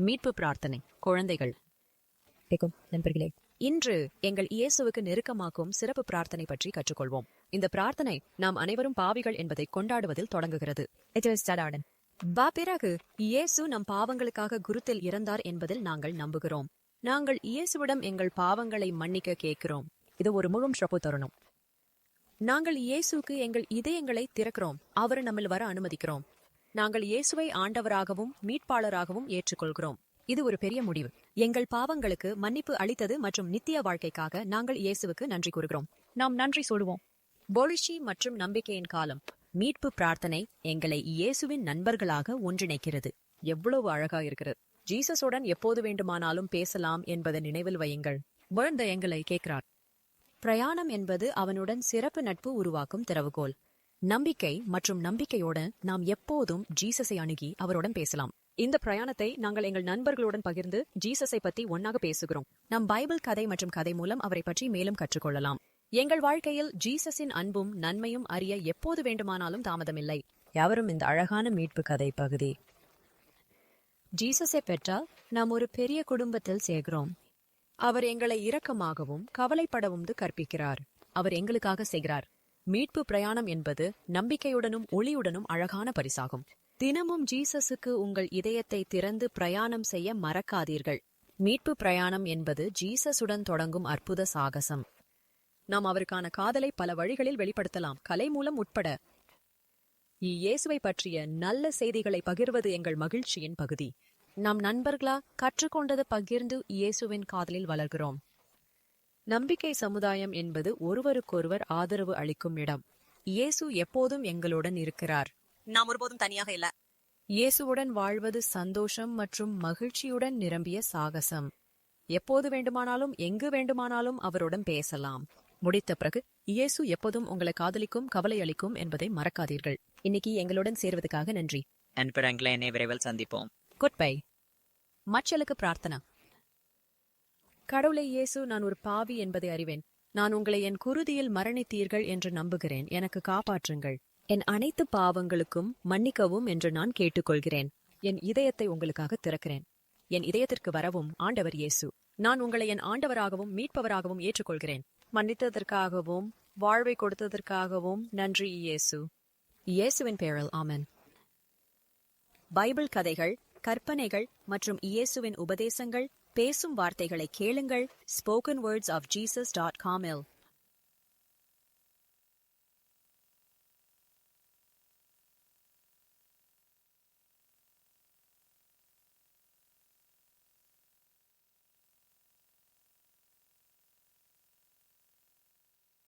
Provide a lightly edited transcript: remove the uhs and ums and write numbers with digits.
மீட்பு பிரார்த்தனை. குழந்தைகள், நண்பர்களே, இன்று எங்கள் இயேசுவுக்கு நெருக்கமாக்கும் சிறப்பு பிரார்த்தனை பற்றி கற்றுக்கொள்வோம். இந்த பிரார்த்தனை நாம் அனைவரும் பாவிகள் என்பதை கொண்டாடுவதில் தொடங்குகிறது. பிறகு இயேசு நம் பாவங்களுக்காக குருத்தில் இறந்தார் என்பதில் நாங்கள் நம்புகிறோம். நாங்கள் இயேசுவிடம் எங்கள் பாவங்களை மன்னிக்க கேட்கிறோம். இது ஒரு முழு சிறப்பு தருணம். நாங்கள் இயேசுக்கு எங்கள் இதயங்களை திறக்கிறோம். அவர் நம்மில் வர அனுமதிக்கிறோம். நாங்கள் இயேசுவை ஆண்டவராகவும் மீட்பாளராகவும் ஏற்றுக்கொள்கிறோம். இது ஒரு பெரிய முடிவு. எங்கள் பாவங்களுக்கு மன்னிப்பு அளித்தது மற்றும் நித்திய வாழ்க்கைக்காக நாங்கள் இயேசுவுக்கு நன்றி கூறுகிறோம். நாம் நன்றி சொல்லுவோம். பொலிஷி மற்றும் நம்பிக்கையின் காலம். மீட்பு பிரார்த்தனை எங்களை இயேசுவின் நண்பர்களாக ஒன்றிணைக்கிறது. எவ்வளவு அழகா இருக்கிறது! ஜீசஸுடன் எப்போது வேண்டுமானாலும் பேசலாம் என்பதை நினைவில் வையுங்கள். விழுந்த எங்களை கேட்கிறார். பிரயாணம் என்பது அவனுடன் சிறப்பு நட்பு உருவாக்கும் திறவுகோல். நம்பிக்கை மற்றும் நம்பிக்கையோடு நாம் எப்போதும் ஜீசஸை அணுகி அவருடன் பேசலாம். இந்த பிரயாணத்தை நாங்கள் எங்கள் நண்பர்களுடன் பகிர்ந்து ஜீசஸை பற்றி ஒன்னாக பேசுகிறோம். நம் பைபிள் கதை மற்றும் கதை மூலம் அவரை பற்றி மேலும் கற்றுக்கொள்ளலாம். எங்கள் வாழ்க்கையில் ஜீசஸின் அன்பும் நன்மையும் அறிய எப்போது வேண்டுமானாலும் தாமதமில்லை. யாவரும் இந்த அழகான மீட்பு கதை பகுதி. ஜீசஸை பெற்றால் நாம் ஒரு பெரிய குடும்பத்தில் சேர்கிறோம். அவர் எங்களை இரக்கமாகவும் கவலைப்படவும் கற்பிக்கிறார். அவர் எங்களுக்காக செய்கிறார். மீட்பு பிரயாணம் என்பது நம்பிக்கையுடனும் ஒளியுடனும் அழகான பரிசாகும். தினமும் ஜீசஸுக்கு உங்கள் இதயத்தை திறந்து பிரயாணம் செய்ய மறக்காதீர்கள். மீட்பு பிரயாணம் என்பது ஜீசஸுடன் தொடங்கும் அற்புத சாகசம். நாம் அவருக்கான காதலை பல வழிகளில் வெளிப்படுத்தலாம், கலை மூலம் உட்பட. இயேசுவை பற்றிய நல்ல செய்திகளை பகிர்வது எங்கள் மகிழ்ச்சியின் பகுதி. நாம் நண்பர்களா கற்றுக்கொண்டது பகிர்ந்து இயேசுவின் காதலில் வளர்கிறோம். நம்பிக்கை சமுதாயம் என்பது ஒருவருக்கொருவர் ஆதரவு அளிக்கும் இடம். இயேசு எப்போதும் எங்களுடன் இருக்கிறார். நாம் ஒருபோதும் தனியாக இல்ல. இயேசுவுடன் வாழ்வது சந்தோஷம் மற்றும் மகிழ்ச்சியுடன் நிரம்பிய சாகசம். எப்போது வேண்டுமானாலும் எங்கு வேண்டுமானாலும் அவருடன் பேசலாம். முடித்த பிறகு இயேசு எப்போதும் உங்களை காதலிக்கும், கவலை அளிக்கும் என்பதை மறக்காதீர்கள். இன்னைக்கு எங்களுடன் சேர்வதற்காக நன்றி. நண்பர்களே, விரைவில் சந்திப்போம். Good bye. மற்றலுக்கு பிரார்த்தனை. கடவுளை இயேசு, நான் ஒரு பாவி என்பதை அறிவேன். நான் உங்களை என் குருதியில் மரணித்தீர்கள் என்று நம்புகிறேன். எனக்கு காப்பாற்றுங்கள். என் அனைத்து பாவங்களுக்கும் மன்னிக்கவும் என்று நான் கேட்டுக்கொள்கிறேன். என் இதயத்தை உங்களுக்காக திறக்கிறேன். என் இதயத்திற்கு வரவும் ஆண்டவர் இயேசு. நான் உங்களை என் ஆண்டவராகவும் மீட்பவராகவும் ஏற்றுக்கொள்கிறேன். மன்னித்ததற்காகவும் வாழ்வை கொடுத்ததற்காகவும் நன்றி இயேசு. இயேசுவின் பெயரில் ஆமென். பைபிள் கதைகள், கற்பனைகள் மற்றும் இயேசுவின் உபதேசங்கள், பேசும் வார்த்தைகளை கேளுங்கள். spokenwordsofjesus.com